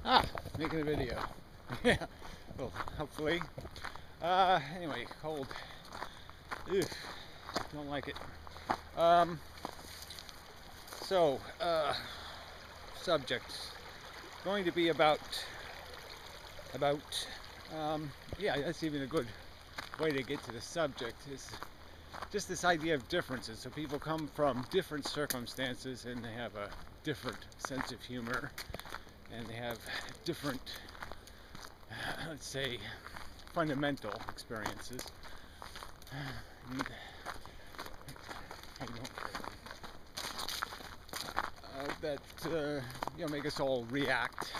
Ah, making a video. Yeah, well, hopefully. Anyway, cold. Ugh, don't like it. Um, so, subject going to be about. Yeah, that's even a good way to get to the subject. Is just this idea of differences. So people come from different circumstances and they have a different sense of humor and they have different, let's say, fundamental experiences. And I don't, that make us all react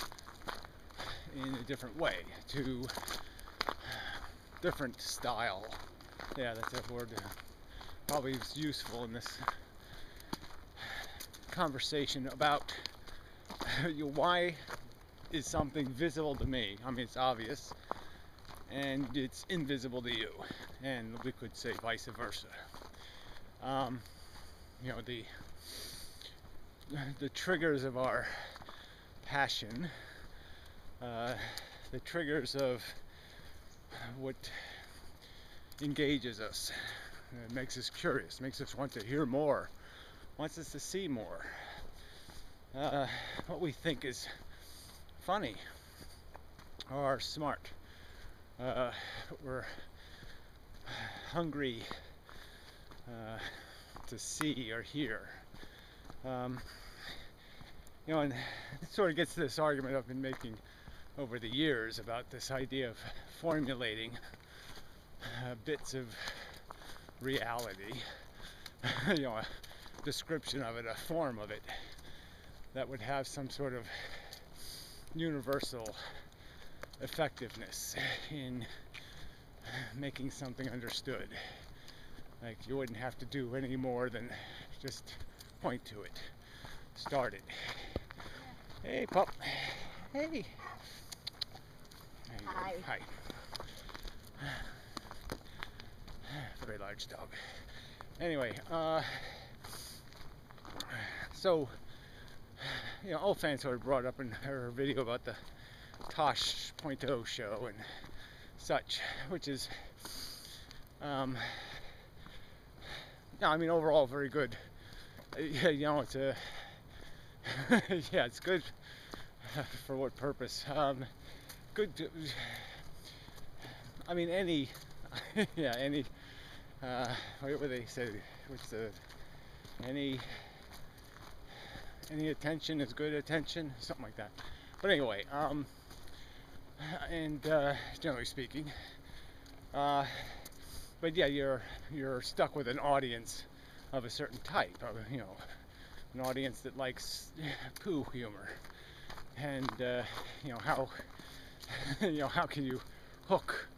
in a different way to different style. Yeah, that's a word probably is useful in this conversation about why is something visible to me. I mean, it's obvious, and it's invisible to you, and we could say vice versa. Um, you know, the triggers of our passion, the triggers of what engages us, makes us curious, makes us want to hear more, wants us to see more. What we think is funny or smart. We're hungry to see or hear. Um, and it sort of gets to this argument I've been making over the years about this idea of formulating bits of reality, a description of it, a form of it that would have some sort of universal effectiveness in making something understood. Like you wouldn't have to do any more than just point to it, start it. Hey, pup. Hey. Hi. Hi. Very large dog. Anyway, so old fans sort of brought up in her video about the Tosh.0 show and such, which is, I mean, overall very good. It's a, yeah, it's good. For what purpose? Good. I mean, any, yeah, any. What would they say? What's the any attention is good attention, something like that. But anyway, and generally speaking, but yeah, you're stuck with an audience of a certain type, of, an audience that likes poo humor, and how how can you hook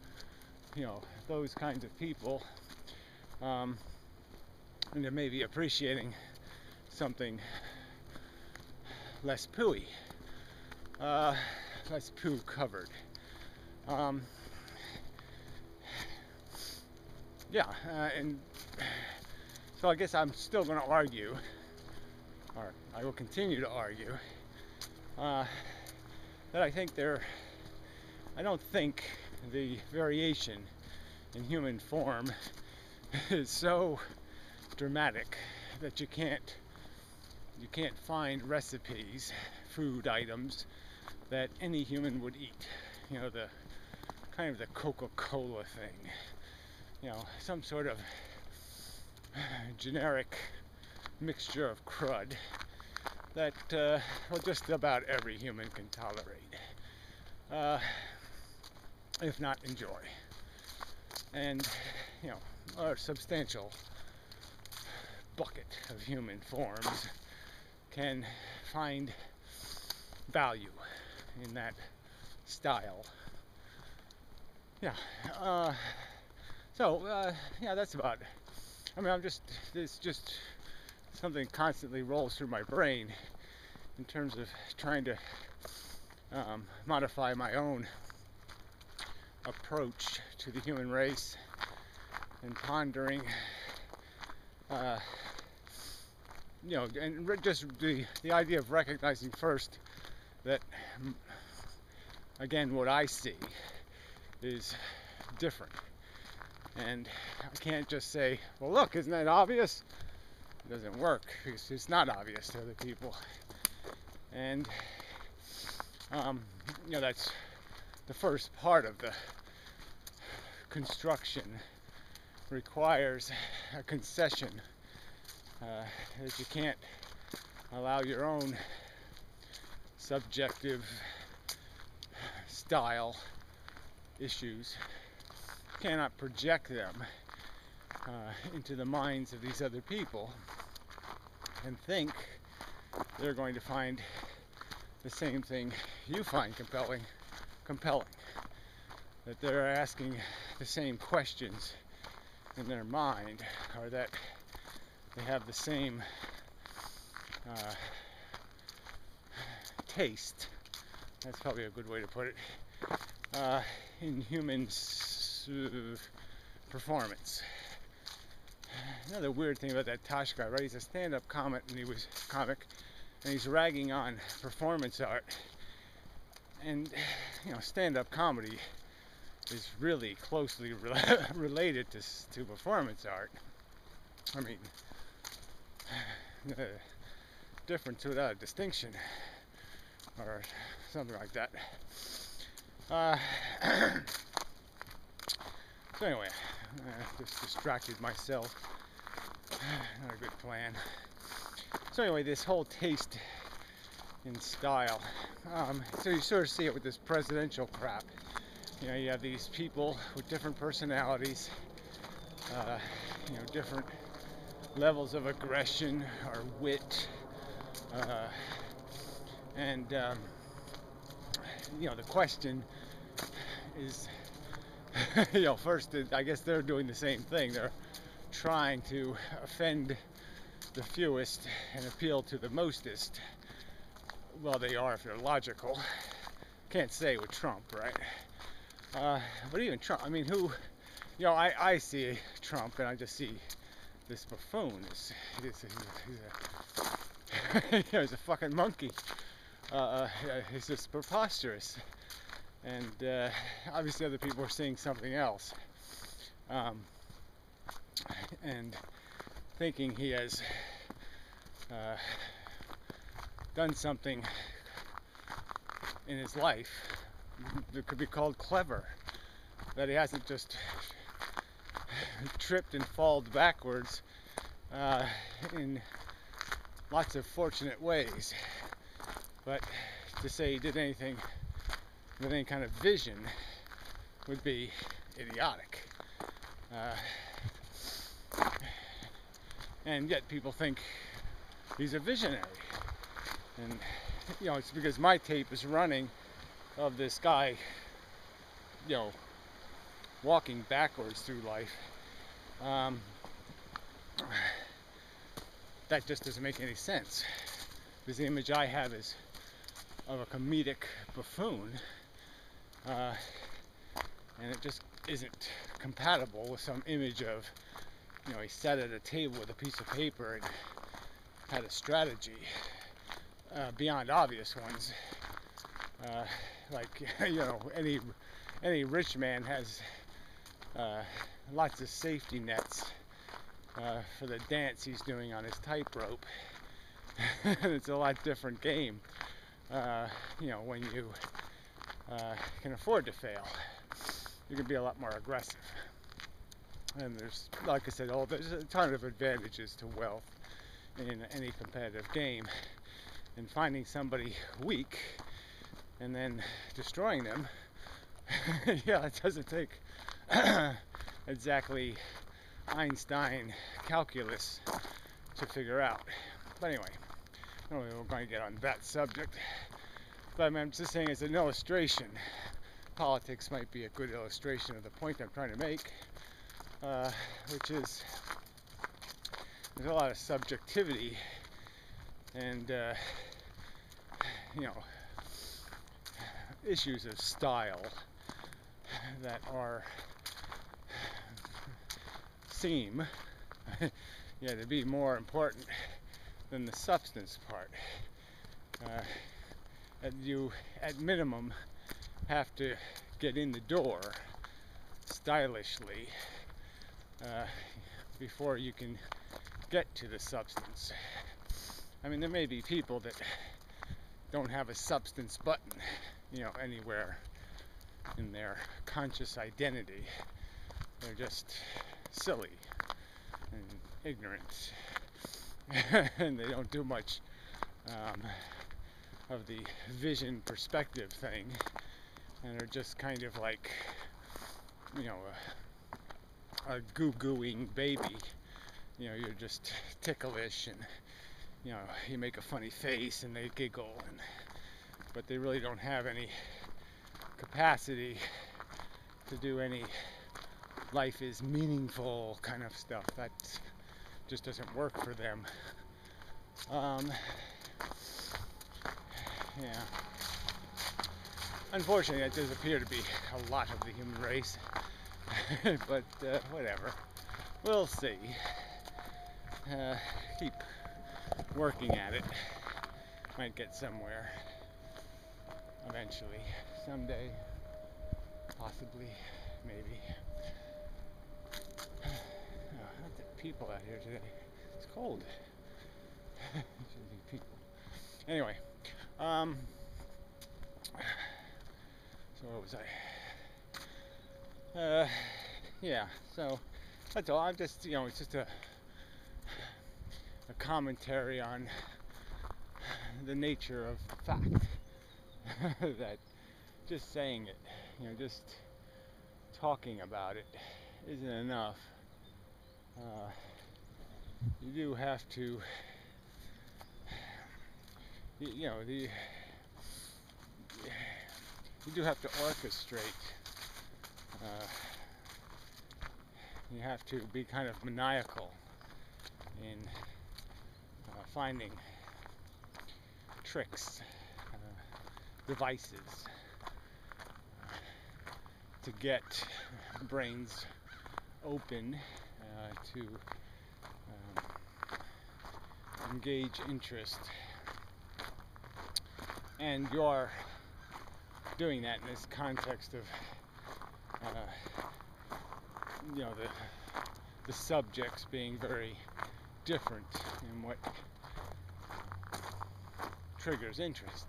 those kinds of people into maybe appreciating something less pooey, less poo covered. Um, yeah, and so I guess I'm still going to argue, or I will continue to argue, that I don't think the variation in human form is so dramatic that you can't find recipes, food items that any human would eat. The kind of the Coca-Cola thing. Some sort of generic mixture of crud that well, just about every human can tolerate, if not enjoy. And a substantial bucket of human forms can find value in that style. Yeah. Yeah, that's about it. I mean, it's just something constantly rolls through my brain in terms of trying to modify my own approach to the human race and pondering, and just the idea of recognizing first that again, what I see is different. And I can't just say, well, look, isn't that obvious? It doesn't work because it's not obvious to other people. And, that's the first part of the construction requires a concession that you can't allow your own subjective style issues, cannot project them into the minds of these other people and think they're going to find the same thing you find compelling, that they're asking the same questions in their mind, or that they have the same taste, that's probably a good way to put it, in humans' performance. Another weird thing about that Tosh guy, right? He's a stand-up comic, and he's ragging on performance art. And stand-up comedy is really closely related to performance art. I mean, difference without a distinction, or something like that. So anyway, just distracted myself. Not a good plan. So anyway, this whole taste in style. So you sort of see it with this presidential crap. You have these people with different personalities, different levels of aggression or wit, and the question is, first, I guess they're doing the same thing. They're trying to offend the fewest and appeal to the mostest. Well, they are if they're logical. Can't say with Trump, right? But even Trump, I mean, I see Trump and I just see this buffoon. He's a fucking monkey. He's just preposterous. And obviously other people are seeing something else. And thinking he has done something in his life that could be called clever, that he hasn't just tripped and fallen backwards in lots of fortunate ways, but to say he did anything with any kind of vision would be idiotic. And yet people think he's a visionary. And it's because my tape is running of this guy, walking backwards through life. That just doesn't make any sense. Because the image I have is of a comedic buffoon, and it just isn't compatible with some image of, he sat at a table with a piece of paper and had a strategy, beyond obvious ones. Like, any rich man has lots of safety nets for the dance he's doing on his tightrope. It's a lot different game, when you can afford to fail. You can be a lot more aggressive. And there's, like I said, there's a ton of advantages to wealth in any competitive game. And finding somebody weak and then destroying them, it doesn't take exactly Einstein calculus to figure out. But anyway, I don't know if we're going to get on that subject. But I'm just saying, as an illustration, politics might be a good illustration of the point I'm trying to make, which is there's a lot of subjectivity and issues of style that seem to be more important than the substance part. At minimum, have to get in the door stylishly before you can get to the substance. I mean, there may be people that don't have a substance button, anywhere in their conscious identity. They're just silly and ignorant, and they don't do much of the vision perspective thing, and are just kind of like, a goo-gooing baby. You're just ticklish, and you make a funny face and they giggle, but they really don't have any capacity to do any life is meaningful kind of stuff. That just doesn't work for them. Yeah. Unfortunately, that does appear to be a lot of the human race. But whatever. We'll see. Keep working at it. Might get somewhere. Eventually. Someday. Possibly. Maybe. Lots of people out here today. It's cold. People. Anyway. So what was I? Yeah, so that's all. I'm just, it's just a commentary on the nature of fact. That just saying it, just talking about it isn't enough. You do have to, you do have to orchestrate. You have to be kind of maniacal in finding tricks, devices to get brains open to engage interest. And you're doing that in this context of the subjects being very different in what triggers interest,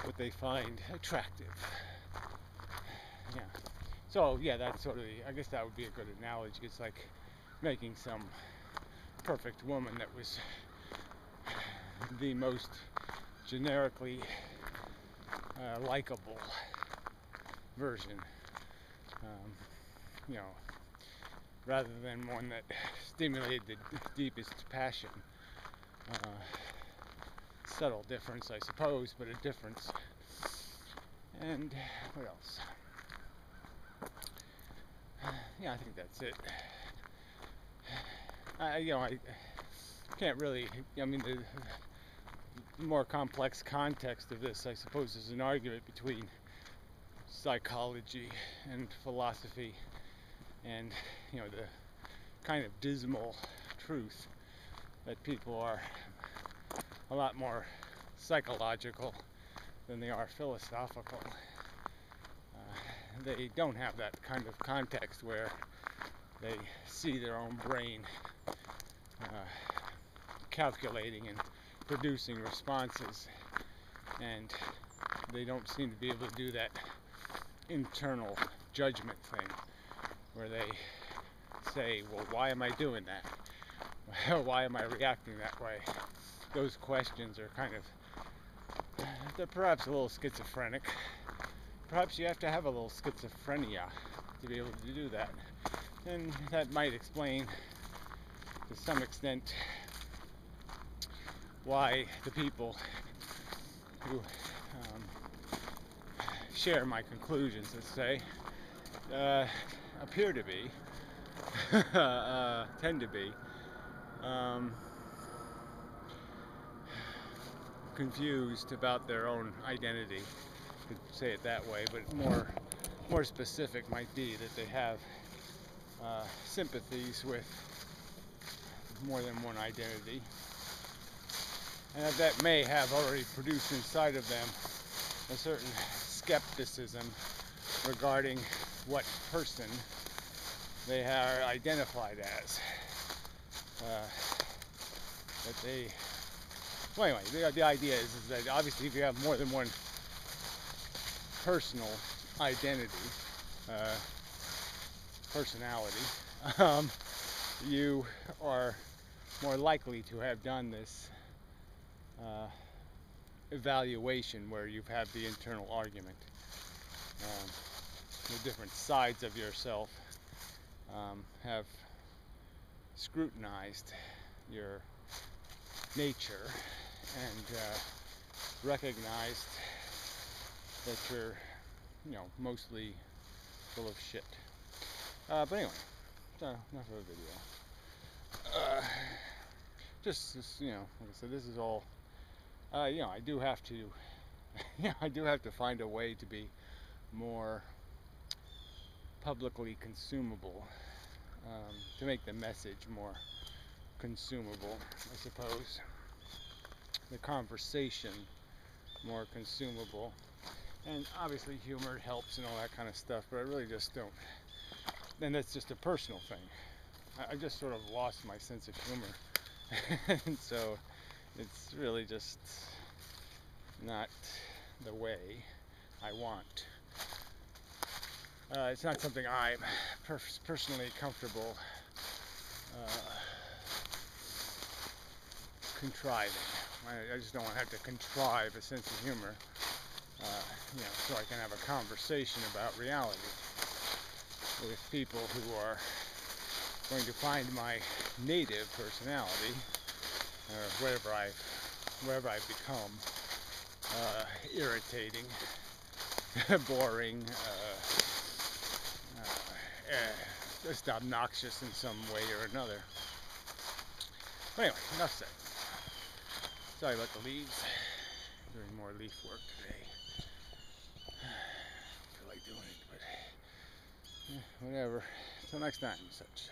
what they find attractive. Yeah. So yeah, that's sort of I guess that would be a good analogy. It's like making some perfect woman that was the most generically likable version, rather than one that stimulated the deepest passion. Subtle difference, I suppose, but a difference. And what else? Yeah, I think that's it. I can't really. I mean, the more complex context of this, I suppose, is an argument between psychology and philosophy, and the kind of dismal truth that people are a lot more psychological than they are philosophical. They don't have that kind of context where they see their own brain calculating and producing responses, and they don't seem to be able to do that internal judgment thing where they say, well, why am I doing that? Why am I reacting that way? Those questions are kind of, they're perhaps a little schizophrenic. Perhaps you have to have a little schizophrenia to be able to do that. And that might explain to some extent why the people who share my conclusions, let's say, appear to be, tend to be, confused about their own identity. Could say it that way, but more specific might be that they have sympathies with more than one identity, and that may have already produced inside of them a certain skepticism regarding what person they are identified as. That they, well, anyway, the idea is that obviously if you have more than one personal identity, personality, you are more likely to have done this evaluation where you've had the internal argument. The different sides of yourself have scrutinized your nature and recognized that you're, mostly full of shit. But anyway, enough of a video. Just, like I said, this is all. I do have to. I do have to find a way to be more publicly consumable, to make the message more consumable, I suppose. The conversation more consumable. And obviously humor helps and all that kind of stuff, but I really just don't. And that's just a personal thing. I just sort of lost my sense of humor. And so it's really just not the way I want. It's not something I'm personally comfortable contriving. I just don't want to have to contrive a sense of humor, so I can have a conversation about reality with people who are going to find my native personality, or whatever I've become, irritating, boring, just obnoxious in some way or another. But anyway, enough said. Sorry about the leaves. Doing more leaf work today. I feel like doing it, but whatever. Till next time, such.